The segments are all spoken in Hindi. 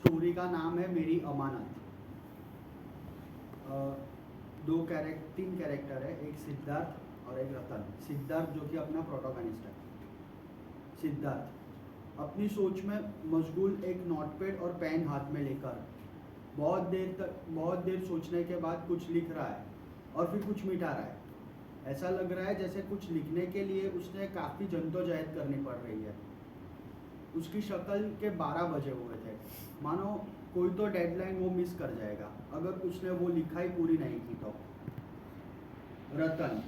स्टोरी का नाम है मेरी अमानत। तीन कैरेक्टर है, एक सिद्धार्थ और एक रतन। सिद्धार्थ जो कि अपना प्रोटोगनिस्ट है। सिद्धार्थ अपनी सोच में मशगूल एक नोटपैड और पेन हाथ में लेकर बहुत देर सोचने के बाद कुछ लिख रहा है और फिर कुछ मिटा रहा है। ऐसा लग रहा है जैसे कुछ लिखने के लिए उसने काफ़ी जद्दोजहद करनी पड़ रही है। उसकी शक्ल के 12 बजे हुए थे, मानो कोई तो डेडलाइन वो मिस कर जाएगा अगर उसने वो लिखाई पूरी नहीं की तो। रतन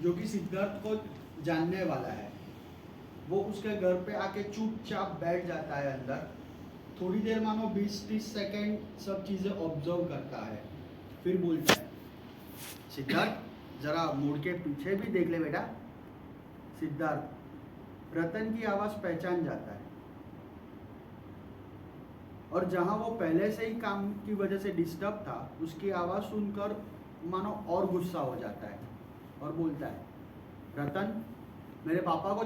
जो कि सिद्धार्थ को जानने वाला है, वो उसके घर पे आके चुपचाप बैठ जाता है अंदर। थोड़ी देर मानो 20-30 सेकेंड सब चीज़ें ऑब्जर्व करता है, फिर बोलता है, सिद्धार्थ जरा मुड़ के पीछे भी देख ले बेटा। सिद्धार्थ रतन की आवाज़ पहचान जाता है और जहां वो पहले से ही काम की वजह से डिस्टर्ब था, उसकी आवाज़ सुनकर मानो और गुस्सा हो जाता है और बोलता है, रतन मेरे पापा को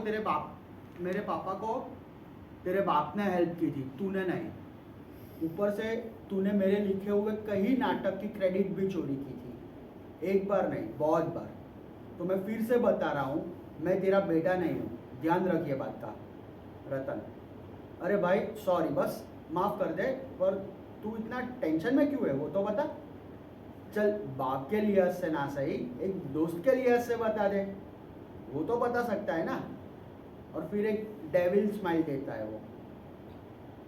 तेरे बाप ने हेल्प की थी, तूने नहीं। ऊपर से तूने मेरे लिखे हुए कई नाटक की क्रेडिट भी चोरी की थी, एक बार नहीं बहुत बार। तो मैं फिर से बता रहा हूँ, मैं तेरा बेटा नहीं हूँ, ध्यान रखिए बात का। रतन अरे भाई सॉरी, बस माफ़ कर दे, पर तू इतना टेंशन में क्यों है वो तो बता। चल बाप के लिहाज से ना सही, एक दोस्त के लिहाज से बता दे, वो तो बता सकता है ना। और फिर एक डेविल स्माइल देता है वो।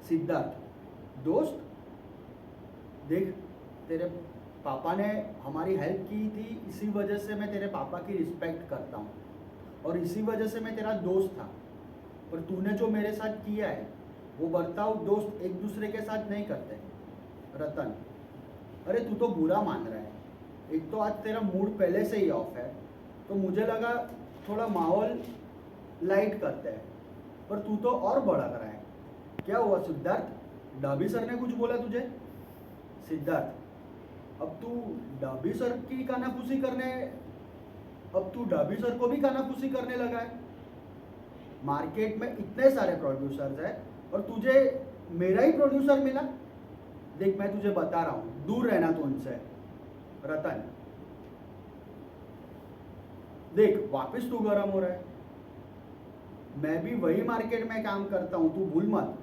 सिद्धार्थ दोस्त देख, तेरे पापा ने हमारी हेल्प की थी, इसी वजह से मैं तेरे पापा की रिस्पेक्ट करता हूँ और इसी वजह से मैं तेरा दोस्त था। पर तूने जो मेरे साथ किया है वो बर्ताव दोस्त एक दूसरे के साथ नहीं करते। रतन अरे तू तो बुरा मान रहा है, एक तो आज तेरा मूड पहले से ही ऑफ है, तो मुझे लगा थोड़ा माहौल लाइट करते हैं, पर तू तो और भड़क रहा है। क्या हुआ सिद्धार्थ, डाबी सर ने कुछ बोला तुझे? सिद्धार्थ अब तू डाबी सर को भी कानाफूसी करने लगा है। मार्केट में इतने सारे प्रोड्यूसर्स हैं और तुझे मेरा ही प्रोड्यूसर मिला। देख मैं तुझे बता रहा हूँ, दूर रहना तू उनसे। रतन देख वापस तू गर्म हो रहा है, मैं भी वही मार्केट में काम करता हूँ, तू भूल मत।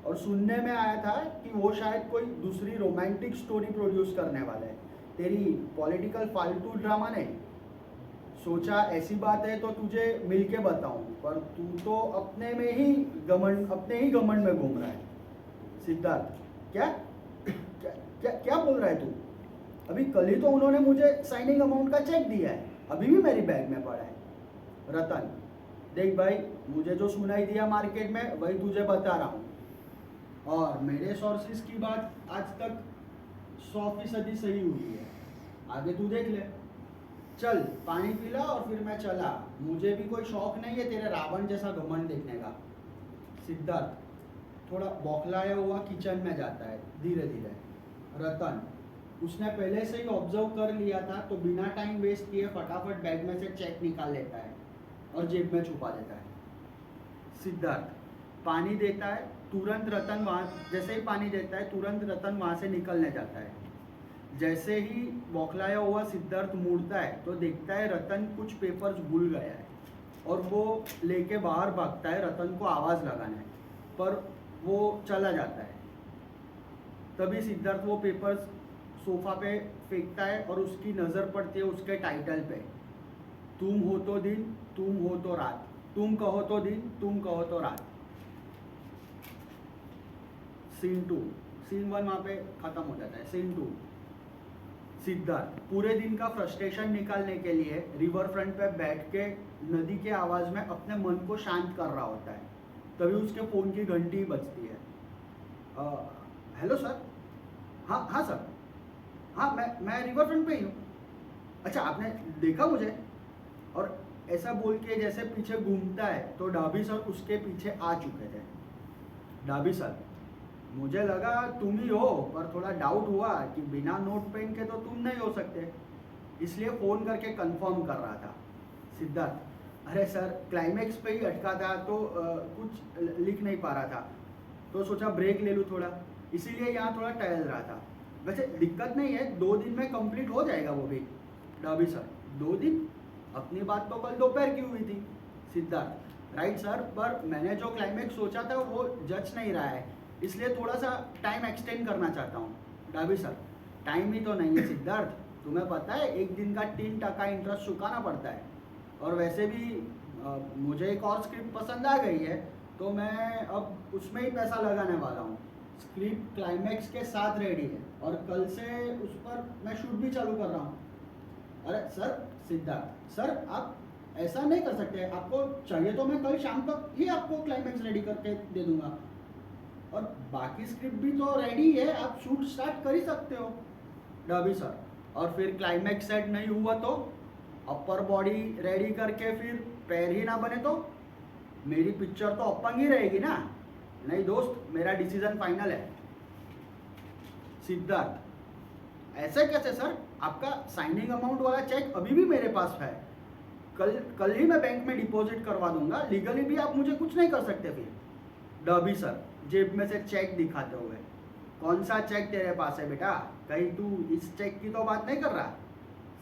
और सुनने में आया था कि वो शायद कोई दूसरी रोमांटिक स्टोरी प्रोड्यूस करने वाला है, तेरी पॉलिटिकल फालतू ड्रामा नहीं। सोचा ऐसी बात है तो तुझे मिल के बताऊँ, पर तू तो अपने ही घमंड में घूम रहा है। सिद्धार्थ क्या क्या क्या क्या बोल रहा है तू? अभी कल ही तो उन्होंने मुझे साइनिंग अमाउंट का चेक दिया है, अभी भी मेरी बैग में पड़ा है। रतन देख भाई, मुझे जो सुनाई दिया मार्केट में वही तुझे बता रहा हूँ, और मेरे सोर्सेज की बात आज तक 100% सही हुई है। आगे तू देख ले। चल पानी पिला और फिर मैं चला, मुझे भी कोई शौक नहीं है तेरे रावण जैसा घमंड देखने का। सिद्धार्थ थोड़ा बौखलाया हुआ किचन में जाता है धीरे धीरे। रतन उसने पहले से ही ऑब्जर्व कर लिया था, तो बिना टाइम वेस्ट किए फटाफट बैग में से चेक निकाल लेता है और जेब में छुपा देता है। सिद्धार्थ पानी देता है, तुरंत रतन जैसे ही पानी देता है तुरंत रतन वहाँ से निकलने जाता है। जैसे ही बौखलाया हुआ सिद्धार्थ मुड़ता है तो देखता है रतन कुछ पेपर्स भूल गया है और वो लेके बाहर भागता है रतन को आवाज़ लगाने, पर वो चला जाता है। तभी सिद्धार्थ वो पेपर्स सोफा पे फेंकता है और उसकी नज़र पड़ती है उसके टाइटल पे, तुम हो तो दिन तुम हो तो रात, तुम कहो तो दिन तुम कहो तो रात। सीन 2, सीन 1 वहाँ पे ख़त्म हो जाता है। सीन 2 सिद्धार्थ पूरे दिन का फ्रस्ट्रेशन निकालने के लिए रिवर फ्रंट पे बैठ के नदी के आवाज़ में अपने मन को शांत कर रहा होता है। तभी उसके फ़ोन की घंटी बजती है। Hello sir. हाँ सर, हाँ मैं रिवर फ्रंट पे ही हूँ। अच्छा आपने देखा मुझे? और ऐसा बोल के जैसे पीछे घूमता है तो डाबी सर उसके पीछे आ चुके थे। डाबी सर मुझे लगा तुम ही हो, पर थोड़ा डाउट हुआ कि बिना नोट पेन के तो तुम नहीं हो सकते, इसलिए फ़ोन करके कंफर्म कर रहा था। सिद्धार्थ अरे सर क्लाइमेक्स पे ही अटका था तो कुछ लिख नहीं पा रहा था, तो सोचा ब्रेक ले लूँ थोड़ा। इसीलिए यहाँ थोड़ा टहल रहा था। वैसे दिक्कत नहीं है, 2 दिन में कंप्लीट हो जाएगा वो भी। डॉबी सर 2 दिन? अपनी बात तो कल दोपहर की हुई थी। सिद्धार्थ राइट सर, पर मैंने जो क्लाइमेक्स सोचा था वो जच नहीं रहा है, इसलिए थोड़ा सा टाइम एक्सटेंड करना चाहता हूँ। डॉबी सर टाइम ही तो नहीं है सिद्धार्थ, तुम्हें पता है 1 दिन का 3% इंटरेस्ट चुकाना पड़ता है। और वैसे भी मुझे एक और स्क्रिप्ट पसंद आ गई है, तो मैं अब उसमें ही पैसा लगाने वाला हूँ। स्क्रिप्ट क्लाइमैक्स के साथ रेडी है और कल से उस पर मैं शूट भी चालू कर रहा हूँ। अरे सर, सिद्धार्थ सर आप ऐसा नहीं कर सकते, आपको चाहिए तो मैं कल शाम तक ही आपको क्लाइमैक्स रेडी करके दे दूंगा, और बाकी स्क्रिप्ट भी तो रेडी है, आप शूट स्टार्ट कर ही सकते हो। डॉबी सर और फिर क्लाइमैक्स सेट नहीं हुआ तो अपर बॉडी रेडी करके फिर पैर ही ना बने तो मेरी पिक्चर तो अपंग ही रहेगी ना। नहीं दोस्त, मेरा डिसीजन फाइनल है। सिद्धार्थ ऐसे कैसे सर, आपका साइनिंग अमाउंट वाला चेक अभी भी मेरे पास है, कल ही मैं बैंक में डिपॉजिट करवा दूंगा, लीगली भी आप मुझे कुछ नहीं कर सकते फिर। डॉबी सर जेब में से चेक दिखाते हुए, कौन सा चेक तेरे पास है बेटा, कहीं तू इस चेक की तो बात नहीं कर रहा।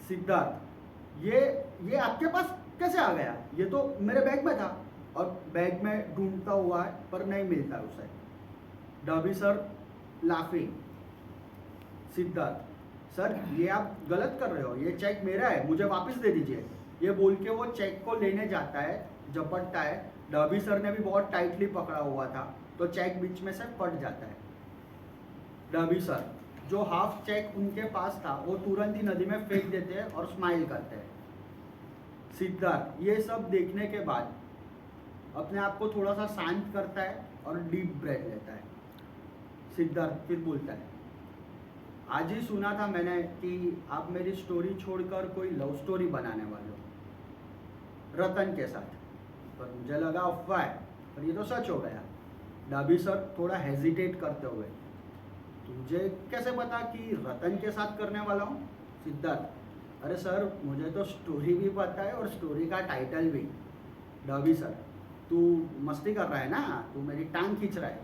सिद्धार्थ ये आपके पास कैसे आ गया, ये तो मेरे बैग में था, और बैग में ढूंढता हुआ है पर नहीं मिलता उसे। Dobby sir laughing. Siddharth sir ये आप गलत कर रहे हो, ये चेक मेरा है, मुझे वापस दे दीजिए। ये बोल के वो चेक को लेने जाता है, झपटता है। डॉबी सर ने भी बहुत टाइटली पकड़ा हुआ था, तो चेक बीच में से फट जाता है। डॉबी सर जो हाफ चेक उनके पास था वो तुरंत ही नदी में फेंक देते हैं और स्माइल करते हैं। सिद्धार्थ ये सब देखने के बाद अपने आप को थोड़ा सा शांत करता है और डीप ब्रेथ लेता है। सिद्धार्थ फिर बोलता है, आज ही सुना था मैंने कि आप मेरी स्टोरी छोड़कर कोई लव स्टोरी बनाने वाले हो रतन के साथ, पर मुझे लगा अफवाह है, पर ये तो सच हो गया। डॉबी सर थोड़ा हेजिटेट करते हुए, तुझे कैसे पता कि रतन के साथ करने वाला हूँ? सिद्धार्थ अरे सर मुझे तो स्टोरी भी पता है और स्टोरी का टाइटल भी। डॉबी सर तू मस्ती कर रहा है ना, तू मेरी टांग खींच रहा है।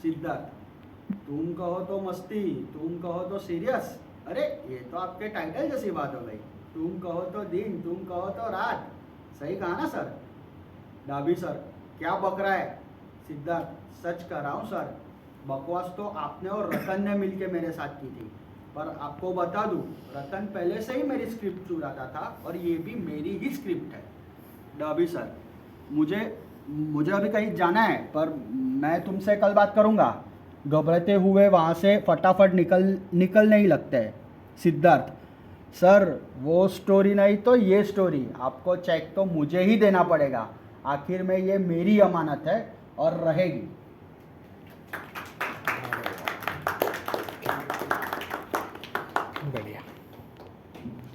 सिद्धार्थ तुम कहो तो मस्ती, तुम कहो तो सीरियस, अरे ये तो आपके टाइटल जैसी बात हो गई। तुम कहो तो दिन, तुम कहो तो रात, सही कहा ना सर? डॉबी सर क्या बक रहा है? सिद्धार्थ सच कह रहा हूँ सर, बकवास तो आपने और रतन ने मिलके मेरे साथ की थी, पर आपको बता दूं रतन पहले से ही मेरी स्क्रिप्ट चुराता था और ये भी मेरी ही स्क्रिप्ट है। डॉबी सर मुझे अभी कहीं जाना है, पर मैं तुमसे कल बात करूँगा। घबराते हुए वहाँ से फटाफट निकलने ही लगते हैं। सिद्धार्थ सर वो स्टोरी नहीं तो ये स्टोरी, आपको चेक तो मुझे ही देना पड़ेगा, आखिर में ये मेरी अमानत है और रहेगी।